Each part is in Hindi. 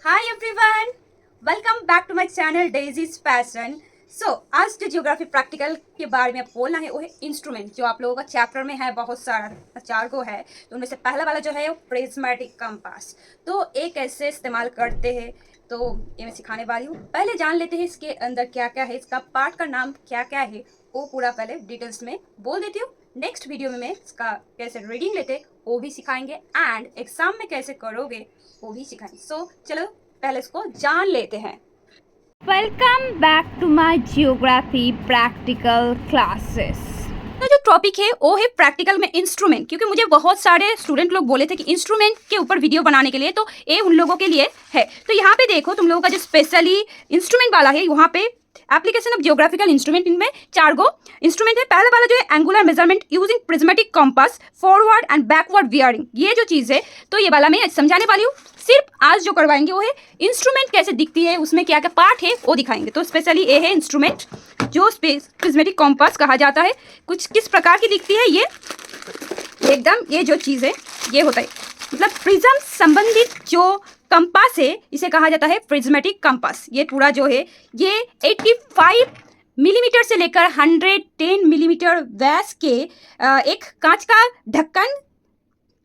Hi everyone, welcome back to my channel Daisy's fashion. So आज के ज्योग्राफी प्रैक्टिकल के बारे में बोलना है वो है इंस्ट्रूमेंट, जो आप लोगों का चैप्टर में है, बहुत सारा 4 को है। तो उनमें से पहला वाला जो है वो प्रिज्मेटिक कंपास। तो ये कैसे इस्तेमाल करते हैं तो ये मैं सिखाने वाली हूँ। पहले जान लेते हैं इसके अंदर क्या क्या है, इसका पार्ट का नाम क्या क्या है, वो पूरा पहले डिटेल्स में बोल देती हूँ। नेक्स्ट वीडियो में मैं इसका कैसे रीडिंग लेते वो भी सिखाएंगे एंड एग्जाम में कैसे करोगे वो भी सिखाएंगे। सो चलो पहले इसको जान लेते हैं। Welcome back to my geography practical classes. तो जो टॉपिक है वो है प्रैक्टिकल में इंस्ट्रूमेंट, क्योंकि मुझे बहुत सारे स्टूडेंट लोग बोले थे कि इंस्ट्रूमेंट के ऊपर वीडियो बनाने के लिए, तो ये उन लोगों के लिए है। तो यहाँ पे देखो तुम लोगों का जो स्पेशली इंस्ट्रूमेंट वाला है, वहाँ पे एप्लीकेशन ऑफ जियोग्राफिकल इंस्ट्रूमेंट, इनमें 4 गो इंस्ट्रूमेंट है। पहला वाला जो है angular measurement using prismatic compass, forward and backward wearing, ये जो चीज़ है तो ये वाला मैं समझाने वाली हूँ। सिर्फ आज जो करवाएंगे वो है इंस्ट्रूमेंट कैसे दिखती है, उसमें क्या क्या पार्ट है वो दिखाएंगे। तो स्पेशली ये है इंस्ट्रूमेंट जो प्रिज्मेटिक कंपास कहा जाता है। कुछ किस प्रकार की दिखती है ये एकदम, ये जो चीज़ है ये होता है, मतलब प्रिज्म संबंधित जो कंपास है इसे कहा जाता है प्रिज्मेटिक कंपास। ये पूरा जो है ये 85 मिलीमीटर से लेकर 110 मिलीमीटर व्यास के एक कांच का ढक्कन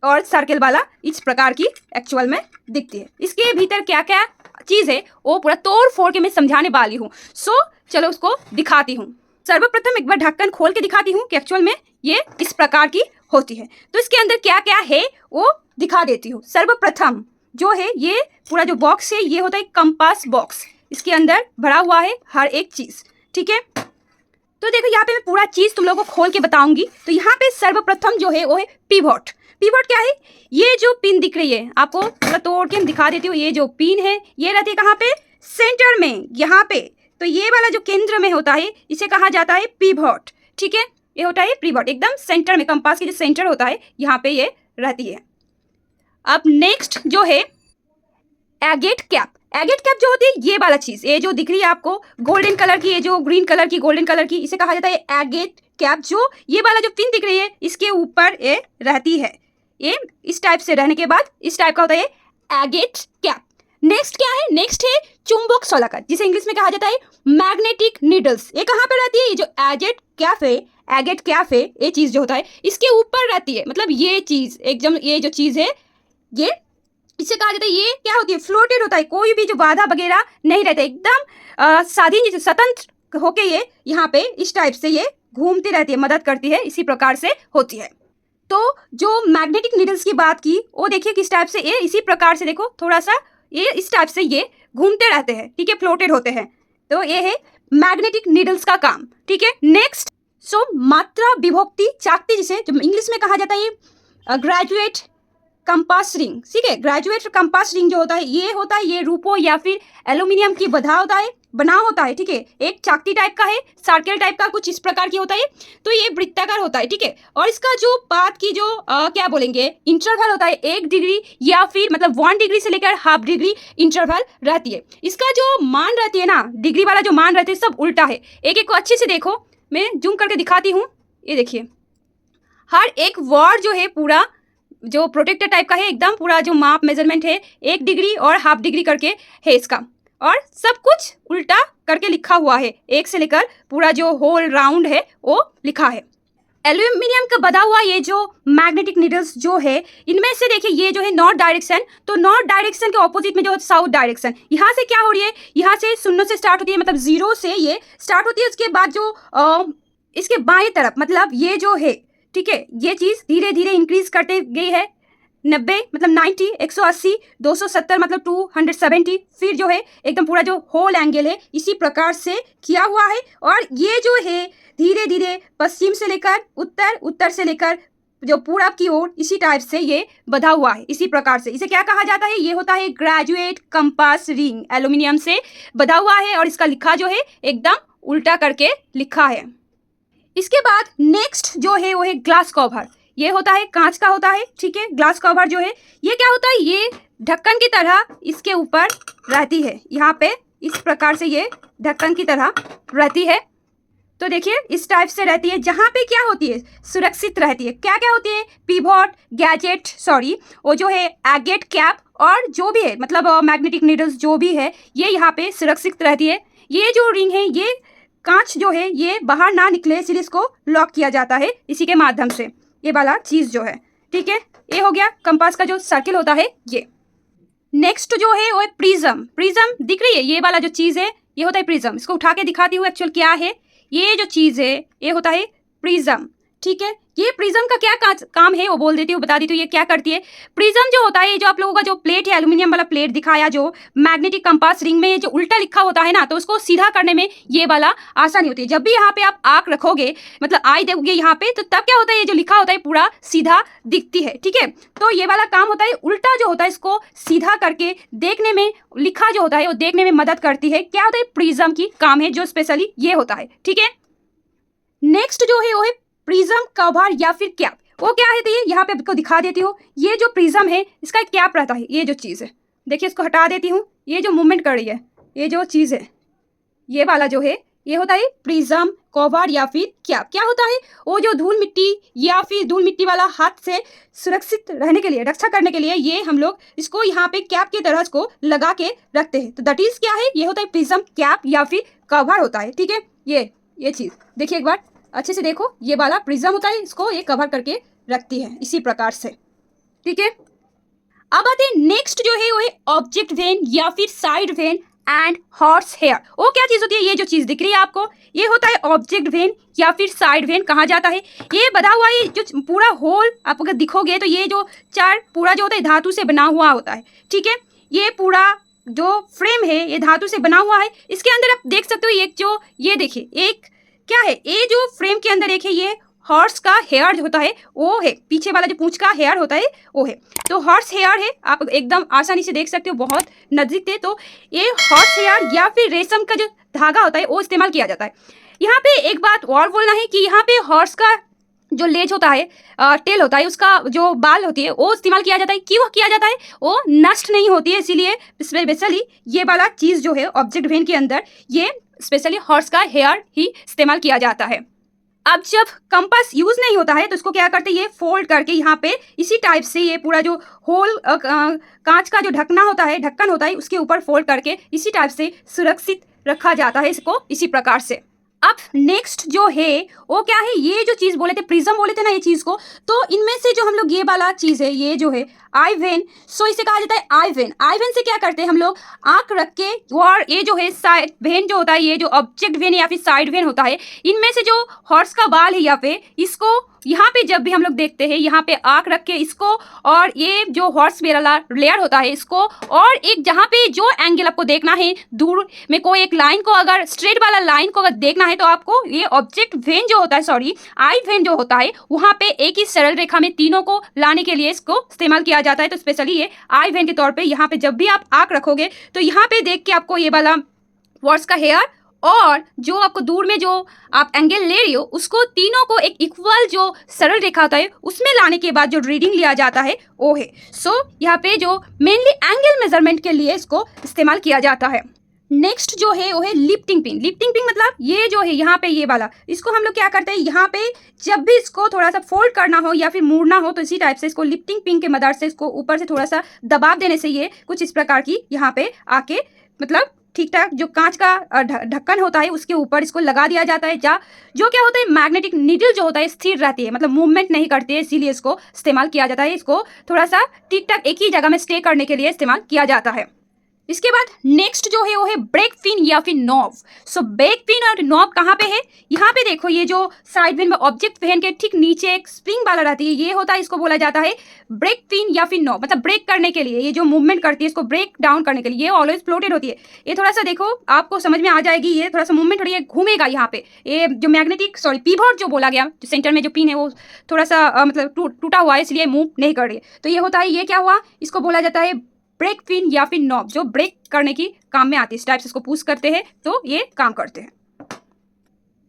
और सर्कल वाला इस प्रकार की एक्चुअल में दिखती है। इसके भीतर क्या क्या चीज़ है वो पूरा तोड़ फोड़ के मैं समझाने वाली हूँ। सो चलो उसको दिखाती हूँ। सर्वप्रथम एक बार ढक्कन खोल के दिखाती हूँ कि एक्चुअल में ये इस प्रकार की होती है। तो इसके अंदर क्या क्या है वो दिखा देती हूँ। सर्वप्रथम जो है ये पूरा जो बॉक्स है ये होता है कंपास बॉक्स। इसके अंदर भरा हुआ है हर एक चीज़, ठीक है। तो देखो यहाँ पे मैं पूरा चीज़ तुम लोगों को खोल के बताऊंगी। तो यहाँ पे सर्वप्रथम जो है वो है पिवोट। पिवोट क्या है? ये जो पिन दिख रही है आपको पूरा तोड़ के दिखा देती हूँ। ये जो पिन है ये रहती है कहाँ पे? सेंटर में, यहाँ पे। तो ये वाला जो केंद्र में होता है इसे कहा जाता है पिवोट, ठीक है। ये होता है पिवोट एकदम सेंटर में, कंपास की जो सेंटर होता है यहाँ पे ये रहती है। अब नेक्स्ट जो है एगेट कैप। एगेट कैप जो होती है ये वाला चीज़, ये जो दिख रही है आपको गोल्डन कलर की, ये जो ग्रीन कलर की गोल्डन कलर की, इसे कहा जाता है एगेट कैप। जो ये वाला जो पिन दिख रही है इसके ऊपर ये रहती है। ये इस टाइप से रहने के बाद इस टाइप का होता है एगेट कैप। नेक्स्ट क्या है? नेक्स्ट है चुंबक शलाका, जिसे इंग्लिश में कहा जाता है मैग्नेटिक नीडल्स। ये कहाँ पे रहती है? ये जो एगेट कैप है, एगेट कैप है, ये चीज़ जो होता है इसके ऊपर रहती है। मतलब ये चीज़ एकदम, ये जो चीज़ है ये इसे कहा जाता है, ये क्या होती है? फ्लोटेड होता है, कोई भी जो बाधा वगैरह नहीं रहता, एकदम स्वाधीन जैसे स्वतंत्र होके ये यहाँ पे इस टाइप से ये घूमती रहती है, मदद करती है, इसी प्रकार से होती है। तो जो मैग्नेटिक नीडल्स की बात की वो देखिए किस टाइप से, ये इसी प्रकार से देखो थोड़ा सा ये इस टाइप से ये घूमते रहते हैं, ठीक है, फ्लोटेड होते हैं। तो ये है मैग्नेटिक नीडल्स का काम, ठीक है। नेक्स्ट मात्रा विभक्ति चाकती, जिसे जो इंग्लिश में कहा जाता है ग्रेजुएट कंपास रिंग, ठीक है। ग्रेजुएट कंपास रिंग जो होता है ये रूपो या फिर एल्यूमिनियम की बना होता है, ठीक है। एक चाकती टाइप का है, सर्कल टाइप का कुछ इस प्रकार की होता है। तो ये वृत्ताकार होता है, ठीक है। और इसका जो पाथ की जो क्या बोलेंगे इंटरवल होता है 1 डिग्री या फिर मतलब 1 डिग्री से लेकर ½ डिग्री इंटरवल रहती है। इसका जो मान रहती है ना, डिग्री वाला जो मान रहती है सब उल्टा है। एक एक को अच्छे से देखो, मैं जूम करके दिखाती हूँ। ये देखिए हर एक वर्ड जो है पूरा जो प्रोटेक्टर टाइप का है, एकदम पूरा जो माप मेजरमेंट है 1 डिग्री और ½ डिग्री करके है इसका, और सब कुछ उल्टा करके लिखा हुआ है। 1 से लेकर पूरा जो होल राउंड है वो लिखा है। एल्यूमिनियम का बना हुआ ये जो मैग्नेटिक नीडल्स जो है, इनमें से देखिए ये जो है नॉर्थ डायरेक्शन, तो नॉर्थ डायरेक्शन के ऑपोजिट में जो साउथ डायरेक्शन, यहाँ से क्या हो रही है? यहाँ से 0 से स्टार्ट होती है, मतलब 0 से ये स्टार्ट होती है। उसके बाद जो इसके बाएं तरफ मतलब ये जो है, ठीक है, ये चीज़ धीरे धीरे इंक्रीज करते गई है। 90 मतलब 90, 180, 270 मतलब 270, फिर जो है एकदम पूरा जो होल एंगल है इसी प्रकार से किया हुआ है। और ये जो है धीरे धीरे पश्चिम से लेकर उत्तर, उत्तर से लेकर जो पूरब की ओर इसी टाइप से ये बधा हुआ है, इसी प्रकार से। इसे क्या कहा जाता है? ये होता है ग्रेजुएट कंपास रिंग, एल्यूमिनियम से बधा हुआ है और इसका लिखा जो है एकदम उल्टा करके लिखा है। इसके बाद नेक्स्ट जो है वो है ग्लास कवर। ये होता है कांच का होता है, ठीक है। ग्लास कवर जो है ये क्या होता है? ये ढक्कन की तरह इसके ऊपर रहती है, यहाँ पे इस प्रकार से ये ढक्कन की तरह रहती है। तो देखिए इस टाइप से रहती है, जहाँ पे क्या होती है, सुरक्षित रहती है। क्या क्या होती है, पिवोट, गैजेट, सॉरी वो जो है एगेट कैप, और जो भी है मतलब मैग्नेटिक नीडल्स जो भी है ये यहाँ पे सुरक्षित रहती है। ये जो रिंग है ये कांच जो है ये बाहर ना निकले इसलिए इसको लॉक किया जाता है इसी के माध्यम से, ये वाला चीज़ जो है। ठीक है, ये हो गया कंपास का जो सर्किल होता है ये। नेक्स्ट जो है वो है प्रिज्म। प्रिज्म दिख रही है, ये वाला जो चीज़ है ये होता है प्रिज्म। इसको उठा के दिखाती हूँ एक्चुअल क्या है। ये जो चीज़ है ये होता है प्रिज्म। ठीक है, ये प्रिज्म का क्या काम है वो बोल देती हूँ, बता देती हूँ ये क्या करती है। प्रिज्म जो होता है, ये जो आप लोगों का जो प्लेट है, एल्यूमिनियम वाला प्लेट दिखाया जो मैग्नेटिक कंपास रिंग में, ये जो उल्टा लिखा होता है ना, तो उसको सीधा करने में ये वाला आसानी होती है। जब भी यहाँ पे आप आंख रखोगे मतलब आई देखोगे यहाँ पे, तो तब क्या होता है, ये जो लिखा होता है पूरा सीधा दिखती है। ठीक है, तो ये वाला काम होता है, उल्टा जो होता है इसको सीधा करके देखने में, लिखा जो होता है वो देखने में मदद करती है। क्या होता है, प्रिज्म की काम है जो स्पेशली ये होता है। ठीक है, नेक्स्ट जो है वो है प्रिज्म कवर या फिर कैप। वो क्या है, तो ये यहाँ पे आपको दिखा देती हूँ। ये जो प्रिज्म है इसका एक कैप रहता है, ये जो चीज़ है देखिए, इसको हटा देती हूँ। ये जो मूवमेंट कर रही है ये जो चीज़ है, ये वाला जो है ये होता है प्रिज्म कवर या फिर कैप। क्या होता है, वो जो धूल मिट्टी या फिर धूल मिट्टी वाला हाथ से सुरक्षित रहने के लिए, रक्षा करने के लिए ये हम लोग इसको यहाँ पे कैप की तरह इसको लगा के रखते हैं। तो दैट इज क्या है, ये होता है प्रिज्म कैप या फिर कवर होता है। ठीक है, ये चीज़ देखिए एक बार अच्छे से देखो, ये वाला प्रिज्म होता है, इसको ये कवर करके रखती है इसी प्रकार से। ठीक है, अब आते हैं नेक्स्ट जो है वो है ऑब्जेक्ट वेन या फिर sight vane and horse hair. वो क्या चीज़ होती है, ये जो चीज़ दिख रही है आपको ये होता है ऑब्जेक्ट वेन या फिर साइड वेन कहा जाता है। ये बधा हुआ है जो पूरा होल आप अगर दिखोगे तो ये जो चार पूरा जो होता है धातु से बना हुआ होता है। ठीक है, ये पूरा जो फ्रेम है ये धातु से बना हुआ है। इसके अंदर आप देख सकते हो एक जो ये देखिए एक क्या है, ये जो फ्रेम के अंदर एक है ये हॉर्स का हेयर जो होता है वो है, पीछे वाला जो पूंछ का हेयर होता है वो है। तो हॉर्स हेयर है, आप एकदम आसानी से देख सकते हो, बहुत नजदीक थे। तो ये हॉर्स हेयर या फिर रेशम का जो धागा होता है वो इस्तेमाल किया जाता है। यहाँ पे एक बात और बोलना है कि यहाँ पे हॉर्स का जो लेज होता है, टेल होता है, उसका जो बाल होती है वो इस्तेमाल किया जाता है। क्यों किया जाता है, वो नष्ट नहीं होती है, इसीलिए स्पेशली ये वाला चीज़ जो है ऑब्जेक्ट वेन के अंदर ये स्पेशली हॉर्स का हेयर ही इस्तेमाल किया जाता है। अब जब कंपास यूज नहीं होता है तो इसको क्या करते हैं, ये फोल्ड करके यहाँ पे इसी टाइप से ये पूरा जो होल कांच का जो ढक्कन होता है उसके ऊपर फोल्ड करके इसी टाइप से सुरक्षित रखा जाता है इसको इसी प्रकार से। अब नेक्स्ट जो है वो क्या है, ये जो चीज़ बोले थे प्रिज्म बोले थे ना ये चीज़ को, तो इनमें से जो हम लोग ये वाला चीज़ है ये जो है आई वेन, सो इसे कहा जाता है आई वेन। आई वेन से क्या करते हैं हम लोग, आंख रख के, और ये जो है साइड वेन जो होता है, ये जो ऑब्जेक्ट वेन या फिर साइड वेन होता है, इनमें से जो हॉर्स का बाल है यहाँ पे, इसको यहाँ पे जब भी हम लोग देखते हैं यहाँ पे आंख रख के इसको, और ये जो हॉर्स वाला लेयर होता है इसको, और एक जहाँ पे जो एंगल आपको देखना है दूर में कोई एक लाइन को, अगर स्ट्रेट वाला लाइन को अगर देखना है तो आपको ये ऑब्जेक्ट वेन जो होता है, सॉरी आई वेन जो होता है, वहाँ पे एक ही सरल रेखा में तीनों को लाने के लिए इसको इस्तेमाल किया जाता है। तो स्पेशली ये आई वेन के तौर पे यहाँ पे जब भी आप आंख रखोगे तो यहाँ पे देख के आपको ये वाला हॉर्स का हेयर और जो आपको दूर में जो आप एंगल ले रही हो उसको तीनों को एक इक्वल जो सरल रेखा होता है उसमें लाने के बाद जो रीडिंग लिया जाता है वो है। सो यहाँ पे जो मेनली एंगल मेजरमेंट के लिए इसको इस्तेमाल किया जाता है। नेक्स्ट जो है वो है लिफ्टिंग पिन। लिफ्टिंग पिन मतलब ये जो है यहाँ पे ये वाला, इसको हम लोग क्या करते हैं, यहाँ पे जब भी इसको थोड़ा सा फोल्ड करना हो या फिर मोड़ना हो तो इसी टाइप से इसको लिफ्टिंग पिन के मदद से इसको ऊपर से थोड़ा सा दबाव देने से ये कुछ इस प्रकार की यहाँ पे आके मतलब ठीक ठाक जो कांच का ढक्कन होता है उसके ऊपर इसको लगा दिया जाता है। जो क्या होता है, मैग्नेटिक नीडल जो होता है स्थिर रहती है, मतलब मूवमेंट नहीं करती है, इसीलिए इसको इस्तेमाल किया जाता है। इसको थोड़ा सा ठीक ठाक एक ही जगह में स्टे करने के लिए इस्तेमाल किया जाता है। इसके बाद नेक्स्ट जो है वो है ब्रेक पिन या फिर नॉब। सो ब्रेक पिन और नॉब कहाँ पे है, यहाँ पे देखो ये जो साइड वेन में ऑब्जेक्ट वेन के ठीक नीचे एक स्प्रिंग वाला रहती है, ये होता है, इसको बोला जाता है ब्रेक पिन या फिर नॉब। मतलब ब्रेक करने के लिए, ये जो मूवमेंट करती है इसको ब्रेक डाउन करने के लिए, ये ऑलवेज फ्लोटेड होती है। ये थोड़ा सा देखो आपको समझ में आ जाएगी, ये थोड़ा सा मूवमेंट हो रही है, घूमेगा यहाँ पे। ये जो मैग्नेटिक पिवोट जो बोला गया, जो सेंटर में जो पिन है वो थोड़ा सा मतलब टूटा हुआ है, इसलिए मूव नहीं कर रही है। तो ये होता है, ये क्या हुआ, इसको बोला जाता है ब्रेक पिन या फिर नॉब, जो ब्रेक करने की काम में आती है। इस टाइप से इसको पुश करते हैं तो ये काम करते हैं।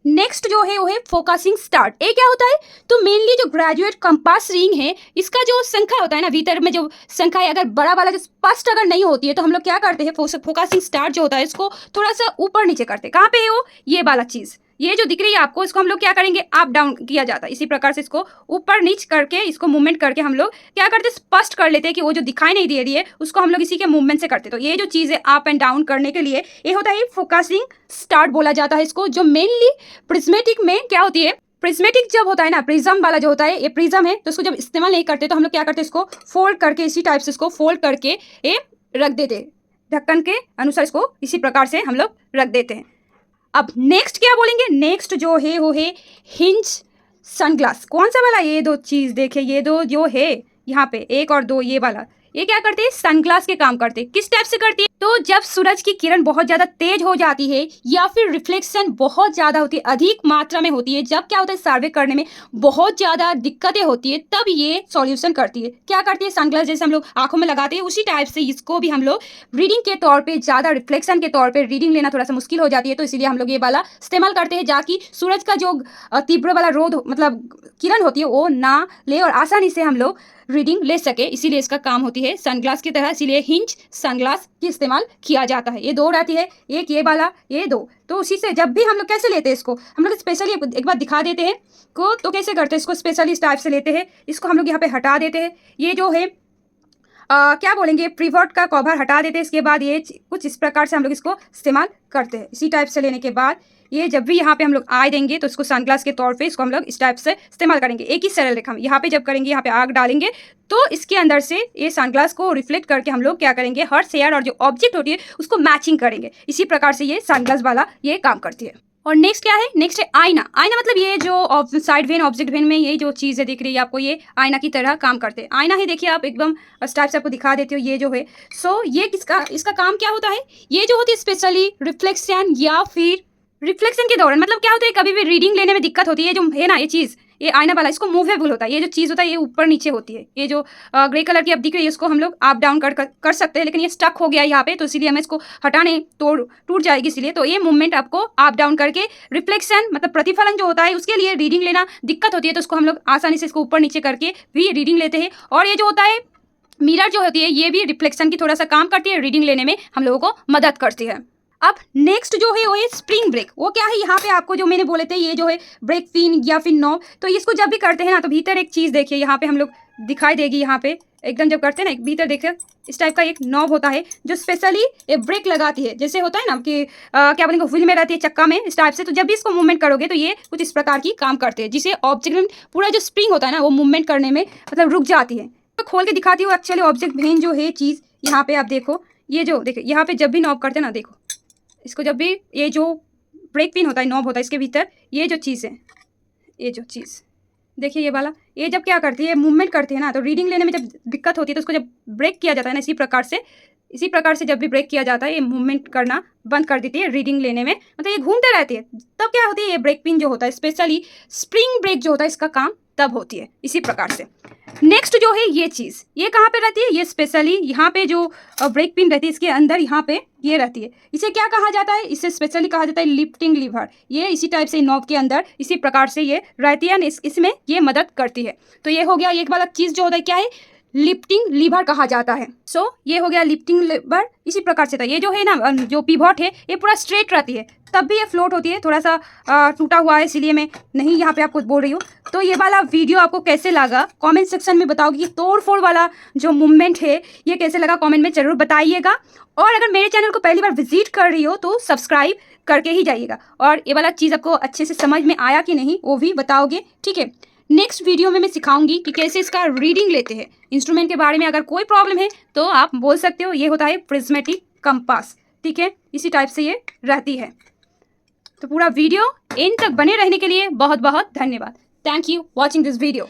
नेक्स्ट जो है वो है फोकसिंग स्टार्ट। ये क्या होता है, तो मेनली जो ग्रेजुएट कंपास रिंग है इसका जो संख्या होता है ना, भीतर में जो संख्या है अगर बड़ा वाला जो स्पष्ट अगर नहीं होती है तो हम लोग क्या करते हैं, फोकसिंग स्टार्ट जो होता है इसको थोड़ा सा ऊपर नीचे करते हैं। कहाँ पे है वो, ये वाला चीज़ ये जो दिख रही है आपको, इसको हम लोग क्या करेंगे, अप डाउन किया जाता है। इसी प्रकार से इसको ऊपर नीच करके, इसको मूवमेंट करके हम लोग क्या करते हैं, स्पष्ट कर लेते हैं कि वो जो दिखाई नहीं दे रही है उसको हम लोग इसी के मूवमेंट से करते हैं। तो ये जो चीज़ है अप एंड डाउन करने के लिए ये होता है फोकसिंग स्टार्ट बोला जाता है इसको, जो मेनली प्रिज्मेटिक में क्या होती है, प्रिज्मेटिक जब होता है ना, प्रिज्म वाला जो होता है, ये प्रिज्म है, तो इसको जब इस्तेमाल नहीं करते तो हम लोग क्या करते हैं, इसको फोल्ड करके इसी टाइप से इसको फोल्ड करके ये रख देते हैं, ढक्कन के अनुसार इसको इसी प्रकार से हम लोग रख देते हैं। अब नेक्स्ट क्या बोलेंगे, नेक्स्ट जो है वो है हिंज सनग्लास। कौन सा वाला, ये दो चीज़ देखे, ये दो जो है यहाँ पे 1 और 2, ये वाला, ये क्या करते हैं, सनग्लास के काम करते हैं। किस टाइप से करती है, तो जब सूरज की किरण बहुत ज़्यादा तेज हो जाती है या फिर रिफ्लेक्शन बहुत ज़्यादा होती है, अधिक मात्रा में होती है, जब क्या होता है सर्वे करने में बहुत ज़्यादा दिक्कतें होती है, तब ये सॉल्यूशन करती है। क्या करती है, सनग्लास जैसे हम लोग आंखों में लगाते हैं, उसी टाइप से इसको भी हम लोग रीडिंग के तौर पे, ज़्यादा रिफ्लेक्शन के तौर पे रीडिंग लेना थोड़ा सा मुश्किल हो जाती है, तो इसीलिए हम लोग ये वाला इस्तेमाल करते हैं, जाकि सूरज का जो तीव्र वाला रोध मतलब किरण होती है वो ना ले और आसानी से हम लोग रीडिंग ले सके, इसीलिए इसका काम होती है सनग्लास की तरह, इसीलिए हिंज सनग्लास की इस्तेमाल किया जाता है। ये 2 रहती है, एक ये वाला, ये 2, तो उसी से जब भी हम लोग कैसे लेते हैं इसको, हम लोग स्पेशली एक बार दिखा देते हैं को, तो कैसे करते हैं इसको, स्पेशली इस टाइप से लेते हैं, इसको हम लोग यहाँ पे हटा देते हैं, ये जो है क्या बोलेंगे, प्रीवर्ट का कवर हटा देते हैं। इसके बाद ये कुछ इस प्रकार से हम लोग इसको इस्तेमाल करते हैं। इसी टाइप से लेने के बाद ये जब भी यहाँ पे हम लोग आग देंगे तो इसको सनग्लास के तौर पे इसको हम लोग इस टाइप से इस्तेमाल करेंगे। एक ही सरल रेखा में यहाँ पे जब करेंगे, यहाँ पे आग डालेंगे तो इसके अंदर से ये सनग्लास को रिफ्लेक्ट करके हम लोग क्या करेंगे, हर शेयर और जो ऑब्जेक्ट होती है उसको मैचिंग करेंगे। इसी प्रकार से ये सनग्लास वाला ये काम करती है। और नेक्स्ट क्या है, नेक्स्ट है आईना। आईना मतलब ये जो साइड वेन ऑब्जेक्ट वेन में ये जो चीज़ें दिख रही है आपको, ये आईना की तरह काम करते हैं। आईना ही देखिए आप, एकदम इस टाइप से आपको दिखा देती हो, ये जो है ये किसका, इसका काम क्या होता है, ये जो होती है स्पेशली रिफ्लेक्शन या फिर रिफ्लेक्शन के दौरान, मतलब क्या होता है कभी भी रीडिंग लेने में दिक्कत होती है, जो है ना ये चीज़, ये आईना वाला, इसको मूवेबल होता है, ये जो चीज़ होता है ये ऊपर नीचे होती है, ये जो ग्रे कलर की अब दिख रही है इसको हम लोग अप डाउन कर सकते हैं, लेकिन ये स्टक हो गया यहाँ पे, तो इसीलिए हमें इसको हटाने टूट जाएगी, इसलिए तो ये मूवमेंट आपको अप डाउन करके रिफ्लेक्शन मतलब प्रतिफलन जो होता है उसके लिए रीडिंग लेना दिक्कत होती है, तो उसको हम लोग आसानी से इसको ऊपर नीचे करके भी रीडिंग लेते हैं। और ये जो होता है मिरर जो होती है, ये भी रिफ्लेक्शन की थोड़ा सा काम करती है, रीडिंग लेने में हम लोगों को मदद करती है। अब नेक्स्ट जो है वो है स्प्रिंग ब्रेक। वो क्या है, यहाँ पे आपको जो मैंने बोले थे ये जो है ब्रेक पिन या फिर नॉब, तो इसको जब भी करते हैं ना तो भीतर एक चीज़ देखिए, यहाँ पे हम लोग दिखाई देगी, यहाँ पे एकदम जब करते हैं ना भीतर देखिए इस टाइप का एक नॉब होता है जो स्पेशली ये ब्रेक लगाती है, जैसे होता है ना कि क्या बोलेंगे व्हील में रहती है चक्का में इस टाइप से, तो जब भी इसको मूवमेंट करोगे तो ये कुछ इस प्रकार की काम करते हैं, जिसे ऑब्जेक्ट में पूरा जो स्प्रिंग होता है ना वो मूवमेंट करने में मतलब रुक जाती है। तो खोल के दिखाती हूँ एक्चुअली ऑब्जेक्ट वेन जो है चीज़, यहाँ पे आप देखो, ये जो देखो यहाँ पे जब भी नॉब करते हैं ना, देखो इसको जब भी ये जो ब्रेक पिन होता है, नॉब होता है, इसके भीतर ये जो चीज़ है, ये जो चीज़ देखिए ये वाला, ये जब क्या करती है मूवमेंट करती है ना, तो रीडिंग लेने में जब दिक्कत होती है तो उसको जब ब्रेक किया जाता है ना, इसी प्रकार से जब भी ब्रेक किया जाता है ये मूवमेंट करना बंद कर देती है रीडिंग लेने में, मतलब ये घूमते रहती है, तब क्या होती है ये ब्रेक पिन जो होता है स्पेशली स्प्रिंग ब्रेक जो होता है इसका काम तब होती है। इसी प्रकार से नेक्स्ट जो है ये चीज़, ये कहाँ पे रहती है, ये स्पेशली यहाँ पे जो ब्रेक पिन रहती है इसके अंदर यहाँ पे ये रहती है, इसे क्या कहा जाता है, इसे स्पेशली कहा जाता है लिफ्टिंग लीवर। ये इसी टाइप से नॉब के अंदर इसी प्रकार से ये रहती है, इसमें ये मदद करती है। तो ये हो गया एक वाला चीज़ जो होता है क्या है, लिफ्टिंग लीवर कहा जाता है। ये हो गया लिफ्टिंग लीवर। इसी प्रकार से था ये जो है ना, जो पिवट है ये पूरा स्ट्रेट रहती है, तब भी ये फ्लोट होती है, थोड़ा सा टूटा हुआ है इसीलिए मैं नहीं यहाँ पे आपको बोल रही हूँ। तो ये वाला वीडियो आपको कैसे लगा कमेंट सेक्शन में बताओगे, कि तोड़ फोड़ वाला जो मूवमेंट है ये कैसे लगा कमेंट में ज़रूर बताइएगा। और अगर मेरे चैनल को पहली बार विजिट कर रही हो तो सब्सक्राइब करके ही जाइएगा, और ये वाला चीज़ आपको अच्छे से समझ में आया कि नहीं वो भी बताओगे, ठीक है। नेक्स्ट वीडियो में मैं सिखाऊंगी कि कैसे इसका रीडिंग लेते हैं इंस्ट्रूमेंट के बारे में। अगर कोई प्रॉब्लम है तो आप बोल सकते हो। ये होता है प्रिज्मेटिक कंपास, ठीक है, इसी टाइप से ये रहती है। तो पूरा वीडियो एंड तक बने रहने के लिए बहुत बहुत धन्यवाद। Thank you watching this video.